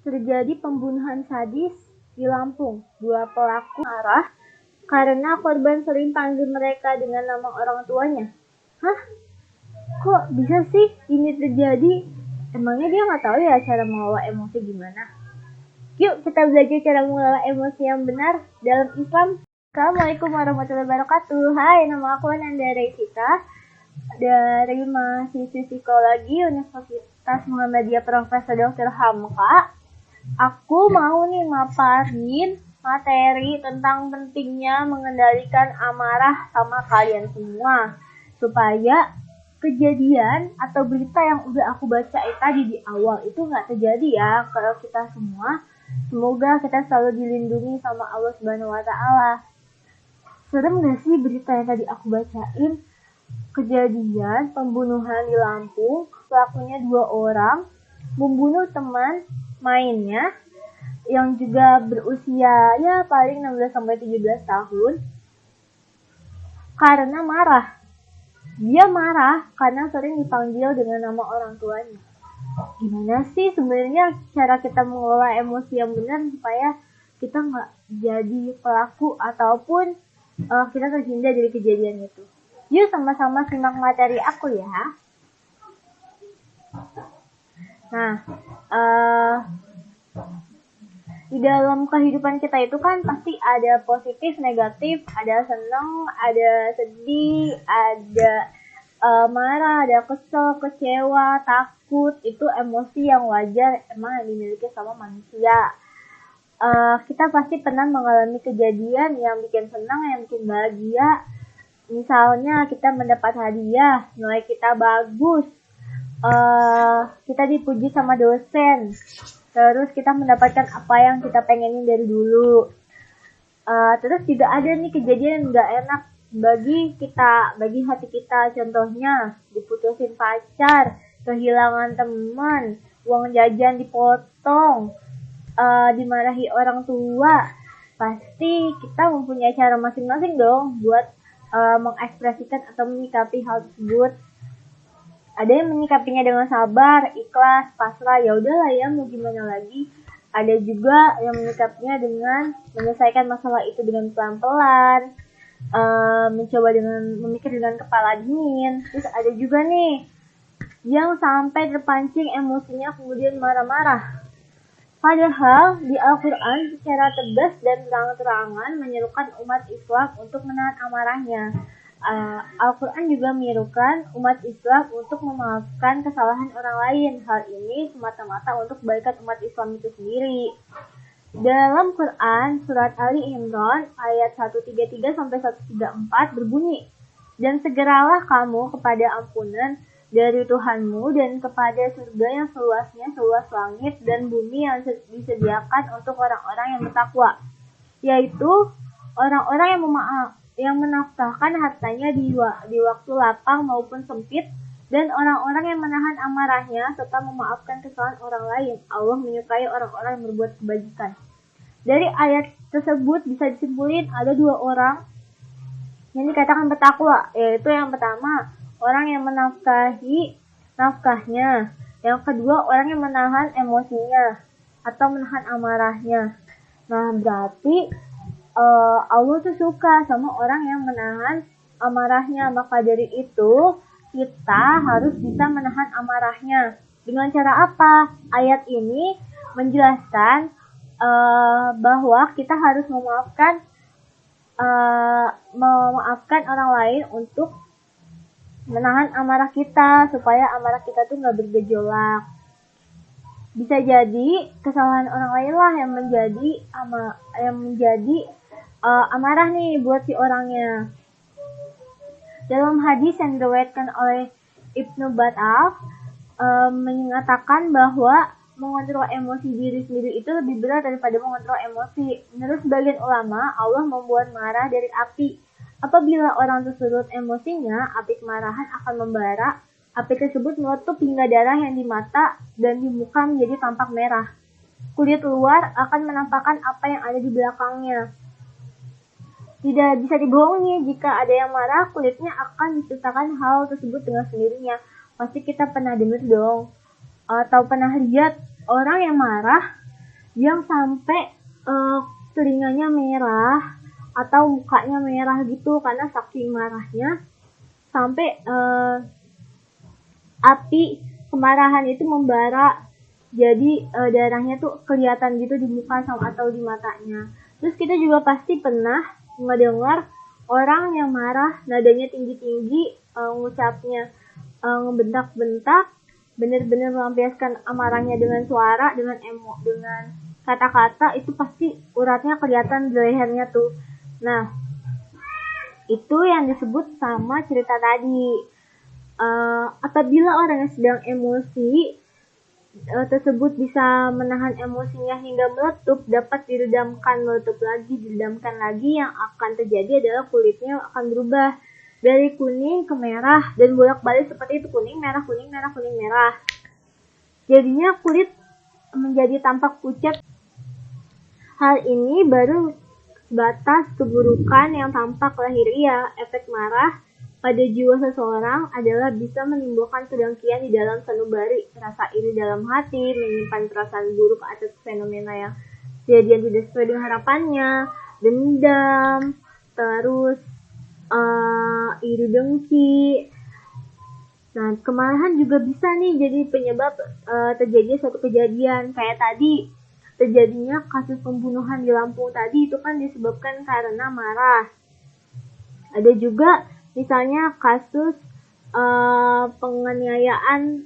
Terjadi pembunuhan sadis di Lampung. Dua pelaku marah karena korban sering panggil mereka dengan nama orang tuanya. Hah? Kok bisa sih ini terjadi? Emangnya dia nggak tahu ya cara mengelola emosi gimana? Yuk kita belajar cara mengelola emosi yang benar dalam Islam. Assalamualaikum warahmatullahi wabarakatuh. Hai, nama aku Ananda Reisita dari mahasiswa psikologi Universitas Muhammadiyah Profesor Dr. Hamka. Aku mau nih maparin materi tentang pentingnya mengendalikan amarah sama kalian semua, supaya kejadian atau berita yang udah aku bacain tadi di awal itu nggak terjadi ya kalau kita semua. Semoga kita selalu dilindungi sama Allah Subhanahu wa Ta'ala. Serem gak sih berita yang tadi aku bacain? Kejadian pembunuhan di Lampung, pelakunya 2 orang membunuh teman mainnya yang juga berusia ya paling 16-17 tahun karena marah. Dia marah karena sering dipanggil dengan nama orang tuanya. Gimana sih sebenarnya cara kita mengelola emosi yang benar supaya kita nggak jadi pelaku ataupun kita terhindar dari kejadian itu? Yuk sama-sama simak materi aku ya. Nah, di dalam kehidupan kita itu kan pasti ada positif, negatif, ada senang, ada sedih, ada marah, ada kesel, kecewa, takut. Itu emosi yang wajar emang yang dimiliki sama manusia. Kita pasti pernah mengalami kejadian yang bikin senang, yang bikin bahagia. Misalnya kita mendapat hadiah, nilai kita bagus, kita dipuji sama dosen, terus kita mendapatkan apa yang kita pengenin dari dulu. Terus juga ada nih kejadian yang gak enak bagi hati kita, contohnya diputusin pacar, kehilangan teman, uang jajan dipotong, dimarahi orang tua. Pasti kita mempunyai cara masing-masing dong buat mengekspresikan atau menyikapi hal tersebut. Ada yang menyikapinya dengan sabar, ikhlas, pasrah, ya udahlah ya mau gimana lagi. Ada juga yang menyikapinya dengan menyelesaikan masalah itu dengan pelan-pelan, mencoba dengan memikir dengan kepala dingin. Terus ada juga nih yang sampai terpancing emosinya kemudian marah-marah. Padahal di Al-Quran secara tegas dan terang-terangan menyerukan umat Islam untuk menahan amarahnya. Al-Quran juga menyerukan umat Islam untuk memaafkan kesalahan orang lain. Hal ini semata-mata untuk kebaikan umat Islam itu sendiri. Dalam Quran, surat Ali Imran ayat 133-134 berbunyi, "Dan segeralah kamu kepada ampunan dari Tuhanmu dan kepada surga yang seluasnya seluas langit dan bumi yang disediakan untuk orang-orang yang bertakwa, yaitu orang-orang yang menafkahkan hartanya di waktu lapang maupun sempit, dan orang-orang yang menahan amarahnya serta memaafkan kesalahan orang lain. Allah menyukai orang-orang yang berbuat kebajikan." Dari ayat tersebut bisa disimpulkan ada 2 orang yang dikatakan bertakwa, yaitu yang pertama orang yang menafkahi nafkahnya, yang kedua orang yang menahan emosinya atau menahan amarahnya. Nah, berarti Allah tuh suka sama orang yang menahan amarahnya. Maka dari itu kita harus bisa menahan amarahnya. Dengan cara apa? Ayat ini menjelaskan bahwa kita harus memaafkan orang lain untuk menahan amarah kita, supaya amarah kita tuh nggak bergejolak. Bisa jadi kesalahan orang lain lah yang menjadi amarah nih buat si orangnya. Dalam hadis yang diriwayatkan oleh Ibnu Battal mengatakan bahwa mengontrol emosi diri sendiri itu lebih berat daripada mengontrol emosi. Menurut sebagian ulama, Allah membuat marah dari api. Apabila orang tersulut emosinya, api kemarahan akan membara. Api tersebut meletup hingga darah yang di mata dan di muka menjadi tampak merah. Kulit luar akan menampakkan apa yang ada di belakangnya. Tidak bisa dibohongi, jika ada yang marah, kulitnya akan diceritakan hal tersebut dengan sendirinya. Pasti kita pernah dengar dong, atau pernah lihat orang yang marah yang sampai telinganya merah atau mukanya merah gitu karena saking marahnya, sampai api kemarahan itu membara, jadi darahnya tuh kelihatan gitu di muka sama atau di matanya. Terus kita juga pasti pernah mendengar orang yang marah nadanya tinggi-tinggi, ngucapnya ngebentak-bentak, benar-benar melampiaskan amarahnya dengan suara, dengan dengan kata-kata, itu pasti uratnya kelihatan di lehernya tuh. Nah, itu yang disebut sama cerita tadi. Apabila orang yang sedang emosi tersebut bisa menahan emosinya hingga meletup, dapat diredamkan, meletup lagi, diredamkan lagi, yang akan terjadi adalah kulitnya akan berubah dari kuning ke merah dan bolak-balik seperti itu, kuning merah kuning merah kuning merah. Jadinya kulit menjadi tampak pucat. Hal ini baru batas keburukan yang tampak lahiriah. Efek marah pada jiwa seseorang adalah bisa menimbulkan kedengkian di dalam sanubari, rasa iri dalam hati, menyimpan perasaan buruk atas fenomena yang kejadian tidak sesuai dengan harapannya, dendam, terus iri dengki. Nah, kemarahan juga bisa nih jadi penyebab terjadi suatu kejadian. Kayak tadi, terjadinya kasus pembunuhan di Lampung tadi, itu kan disebabkan karena marah. Ada juga misalnya kasus penganiayaan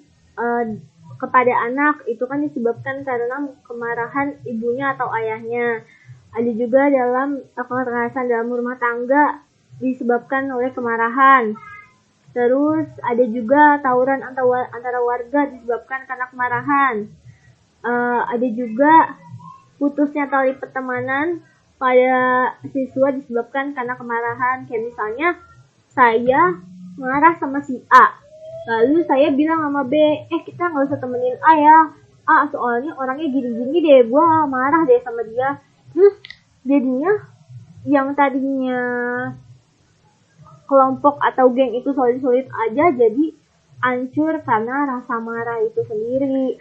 kepada anak, itu kan disebabkan karena kemarahan ibunya atau ayahnya. Ada juga dalam kekerasan dalam rumah tangga disebabkan oleh kemarahan. Terus ada juga tawuran antara warga disebabkan karena kemarahan. Ada juga putusnya tali pertemanan pada siswa disebabkan karena kemarahan. Kayak misalnya saya marah sama si A, lalu saya bilang sama B, kita nggak usah temenin A ya, A soalnya orangnya gini-gini deh, gua marah deh sama dia. Terus jadinya yang tadinya kelompok atau geng itu solid-solid aja jadi hancur karena rasa marah itu sendiri.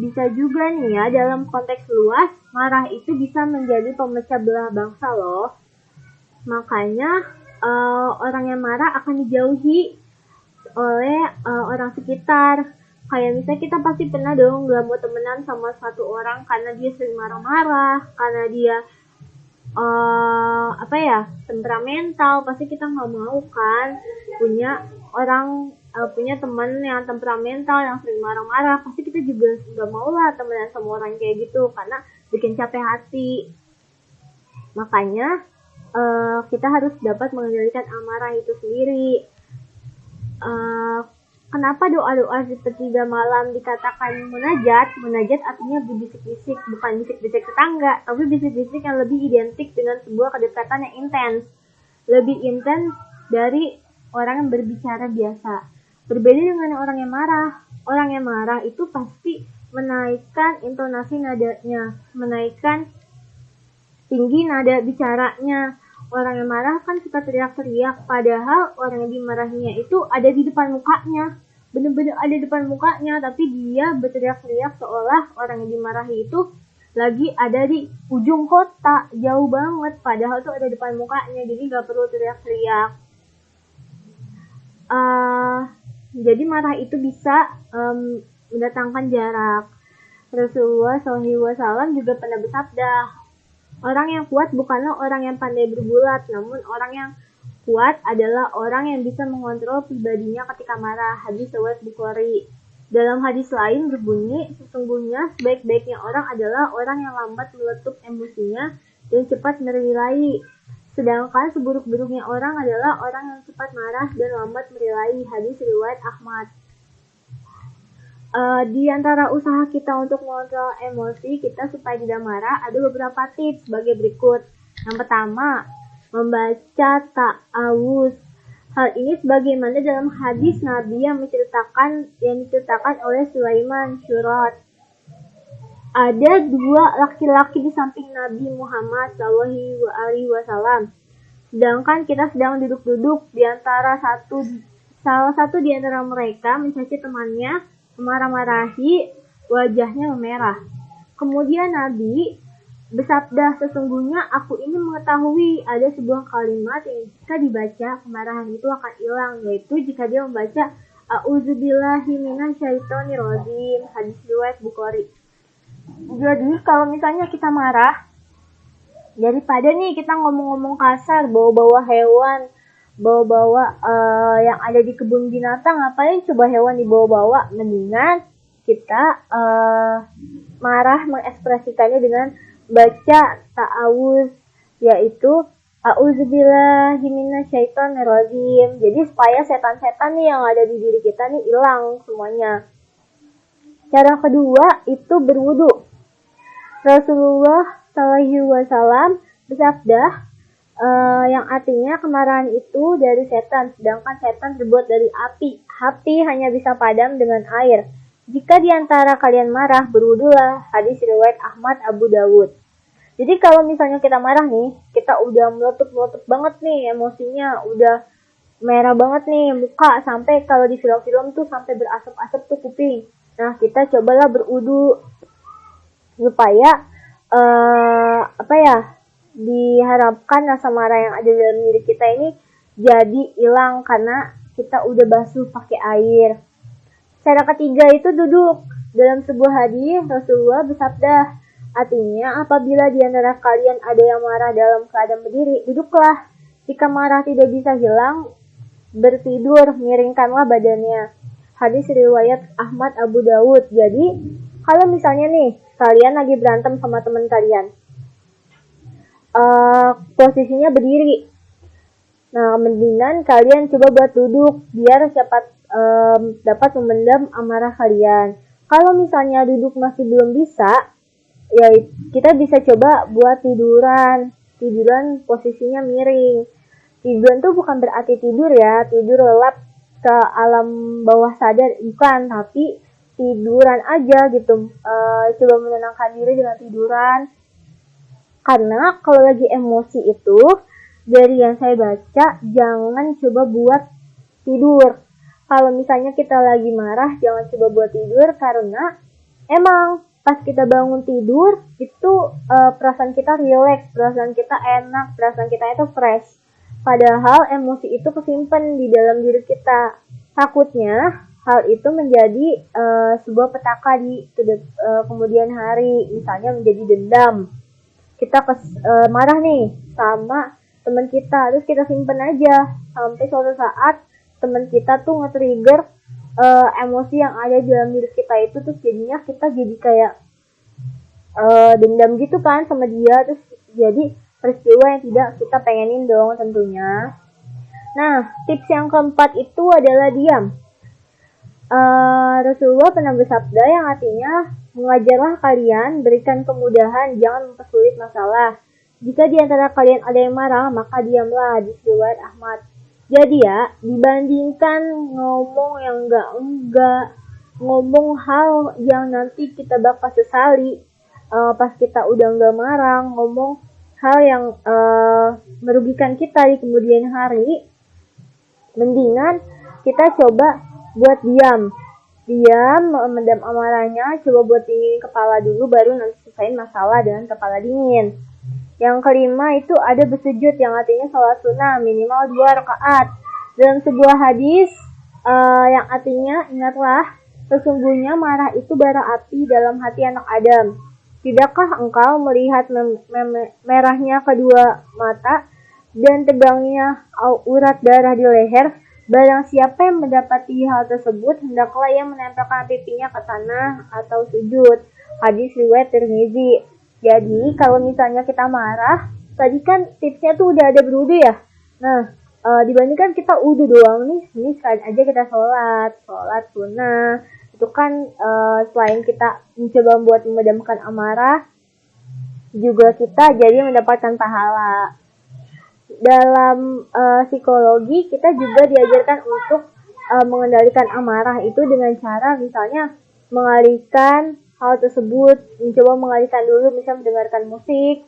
Bisa juga nih ya, dalam konteks luas, marah itu bisa menjadi pemecah belah bangsa loh. Makanya orang yang marah akan dijauhi oleh orang sekitar. Kayak misalnya kita pasti pernah dong gak mau temenan sama satu orang karena dia sering marah-marah, karena dia temperamental. Pasti kita nggak mau kan punya teman yang temperamental, yang sering marah-marah. Pasti kita juga nggak mau lah temenan sama orang kayak gitu karena bikin capek hati. Makanya kita harus dapat mengendalikan amarah itu sendiri. Kenapa doa-doa sepertiga malam dikatakan munajat? Munajat artinya berbisik-bisik, bukan bisik-bisik tetangga, tapi bisik-bisik yang lebih identik dengan sebuah kedekatan yang intens. Lebih intens dari orang yang berbicara biasa. Berbeda dengan orang yang marah. Orang yang marah itu pasti menaikkan intonasi nadanya, menaikkan tinggi nada bicaranya. Orang yang marah kan suka teriak-teriak, padahal orang yang dimarahinya itu ada di depan mukanya. Bener-bener ada di depan mukanya, tapi dia berteriak-teriak seolah orang yang dimarahi itu lagi ada di ujung kota, jauh banget, padahal tuh ada di depan mukanya, jadi gak perlu teriak-teriak. Jadi marah itu bisa mendatangkan jarak. Rasulullah SAW juga pernah bersabda, orang yang kuat bukanlah orang yang pandai berbulat, namun orang yang kuat adalah orang yang bisa mengontrol pribadinya ketika marah. Hadis riwayat Bukhari. Dalam hadis lain berbunyi, sesungguhnya sebaik-baiknya orang adalah orang yang lambat meletup emosinya dan cepat merilai. Sedangkan seburuk-buruknya orang adalah orang yang cepat marah dan lambat merilai. Hadis riwayat Ahmad. Di antara usaha kita untuk mengontrol emosi kita supaya tidak marah, ada beberapa tips sebagai berikut. Yang pertama, membaca ta'awuz. Hal ini sebagaimana dalam hadis Nabi yang diceritakan oleh Sulaiman Syurat. Ada dua laki-laki di samping Nabi Muhammad SAW. Sedangkan kita sedang duduk-duduk di antara salah satu di antara mereka mencaci temannya, memarah-marahi, wajahnya memerah. Kemudian Nabi bersabda, sesungguhnya aku ini mengetahui ada sebuah kalimat yang jika dibaca kemarahan itu akan hilang, yaitu jika dia membaca A'udzubillahi minasyaitonirrajim, hadis riwayat Bukhari. Jadi kalau misalnya kita marah, daripada nih kita ngomong-ngomong kasar, bawa-bawa hewan, bawa-bawa yang ada di kebun binatang, ngapain coba hewan dibawa-bawa? Mendingan kita marah mengekspresikannya dengan baca ta'awuz, yaitu a'udzubillahi minasyaitonirrajim. Jadi supaya setan-setan nih yang ada di diri kita nih hilang semuanya. Cara kedua itu berwudu. Rasulullah SAW bersabda yang artinya kemarahan itu dari setan, sedangkan setan terbuat dari api. Api hanya bisa padam dengan air. Jika diantara kalian marah, berwudulah. Hadis riwayat Ahmad Abu Dawud. Jadi kalau misalnya kita marah nih, kita udah meletup-meletup banget nih emosinya, udah merah banget nih muka, sampai kalau di film-film tuh sampai berasap-asap tuh kuping. Nah, kita cobalah berwudu supaya diharapkan rasa marah yang ada dalam diri kita ini jadi hilang karena kita udah basuh pakai air. Cara ketiga itu duduk. Dalam sebuah hadis Rasulullah bersabda, artinya apabila di antara kalian ada yang marah dalam keadaan berdiri, duduklah. Jika marah tidak bisa hilang, bertidur, miringkanlah badannya. Hadis riwayat Ahmad Abu Dawud. Jadi kalau misalnya nih kalian lagi berantem sama teman kalian, posisinya berdiri. Nah, mendingan kalian coba buat duduk biar dapat memendam amarah kalian. Kalau misalnya duduk masih belum bisa, ya kita bisa coba buat tiduran posisinya miring. Tiduran tuh bukan berarti tidur ya, tidur lelap ke alam bawah sadar, bukan, tapi tiduran aja gitu. Coba menenangkan diri dengan tiduran. Karena kalau lagi emosi itu, dari yang saya baca, jangan coba buat tidur. Kalau misalnya kita lagi marah, jangan coba buat tidur, karena emang pas kita bangun tidur, itu perasaan kita rileks, perasaan kita enak, perasaan kita itu fresh. Padahal emosi itu kesimpan di dalam diri kita. Takutnya hal itu menjadi sebuah petaka di kemudian hari, misalnya menjadi dendam. Kita marah nih sama teman kita, terus kita simpen aja sampai suatu saat teman kita tuh nge-trigger emosi yang ada dalam diri kita itu, terus jadinya kita jadi kayak dendam gitu kan sama dia, terus jadi peristiwa yang tidak kita pengenin dong tentunya. Nah, tips yang keempat itu adalah diam. Rasulullah pernah bersabda yang artinya, mengajarlah kalian, berikan kemudahan, jangan mempersulit masalah. Jika di antara kalian ada yang marah, maka diamlah, hadis riwayat Ahmad. Jadi ya, dibandingkan ngomong yang enggak, ngomong hal yang nanti kita bakal sesali pas kita udah enggak marah, ngomong hal yang merugikan kita di kemudian hari, mendingan kita coba buat diam, memendam amarahnya, coba buat dingin kepala dulu, baru nanti selesaiin masalah dengan kepala dingin. Yang kelima itu ada bersujud, yang artinya sholat sunnah minimal 2 rakaat. Dalam sebuah hadis yang artinya, ingatlah, sesungguhnya marah itu bara api dalam hati anak Adam. Tidakkah engkau melihat merahnya kedua mata dan tegangnya urat darah di leher? Barang siapa yang mendapati hal tersebut, hendaklah ia menempelkan pipinya ke tanah atau sujud. Hadis riwayat Tirmizi. Jadi kalau misalnya kita marah, tadi kan tipsnya tuh udah ada berwudu ya. Nah, dibandingkan kita wudu doang nih, ini sekali aja kita sholat sunnah. Itu kan selain kita mencoba buat memadamkan amarah, juga kita jadi mendapatkan pahala. Dalam psikologi kita juga diajarkan untuk mengendalikan amarah itu dengan cara misalnya mengalihkan hal tersebut, mencoba mengalihkan dulu, misalnya mendengarkan musik,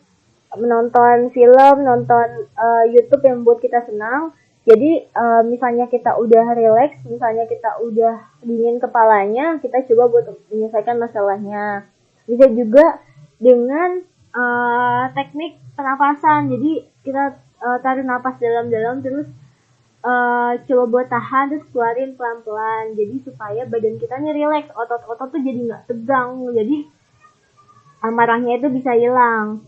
menonton film, nonton YouTube yang membuat kita senang. Jadi misalnya kita udah relax, misalnya kita udah dingin kepalanya, kita coba buat menyelesaikan masalahnya. Bisa juga dengan teknik pernapasan. Jadi kita tarik napas dalam-dalam, terus coba buat tahan, terus keluarin pelan-pelan. Jadi supaya badan kita nih rileks, otot-otot tuh jadi nggak tegang, jadi amarahnya itu bisa hilang.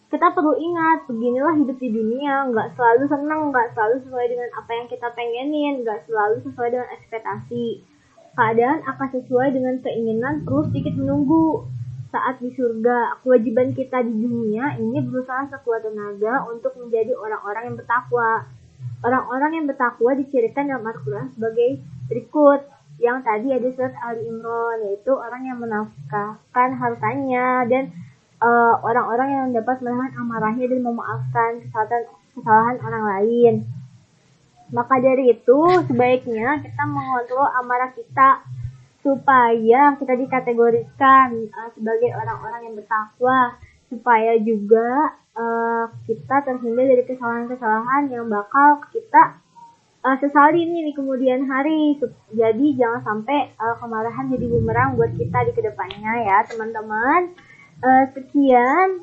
Kita perlu ingat, beginilah hidup di dunia, nggak selalu senang, nggak selalu sesuai dengan apa yang kita pengenin, nggak selalu sesuai dengan ekspektasi. Keadaan akan sesuai dengan keinginan, perlu sedikit menunggu. Saat di surga, kewajiban kita di dunia ini berusaha sekuat tenaga untuk menjadi orang-orang yang bertakwa. Orang-orang yang bertakwa dicirikan dalam Al-Quran sebagai berikut. Yang tadi ada surat Ali Imran, yaitu orang yang menafkahkan hartanya dan orang-orang yang dapat menahan amarahnya dan memaafkan kesalahan orang lain. Maka dari itu, sebaiknya kita mengontrol amarah kita supaya kita dikategorikan sebagai orang-orang yang bertakwa, supaya juga kita terhindar dari kesalahan-kesalahan yang bakal kita sesali nih di kemudian hari. Jadi jangan sampai kemarahan jadi bumerang buat kita di kedepannya ya teman-teman. Sekian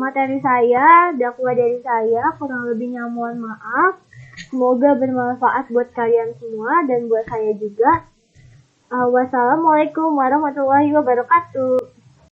materi saya, dakwah dari saya, kurang lebihnya mohon maaf. Semoga bermanfaat buat kalian semua dan buat saya juga. Wassalamualaikum warahmatullahi wabarakatuh.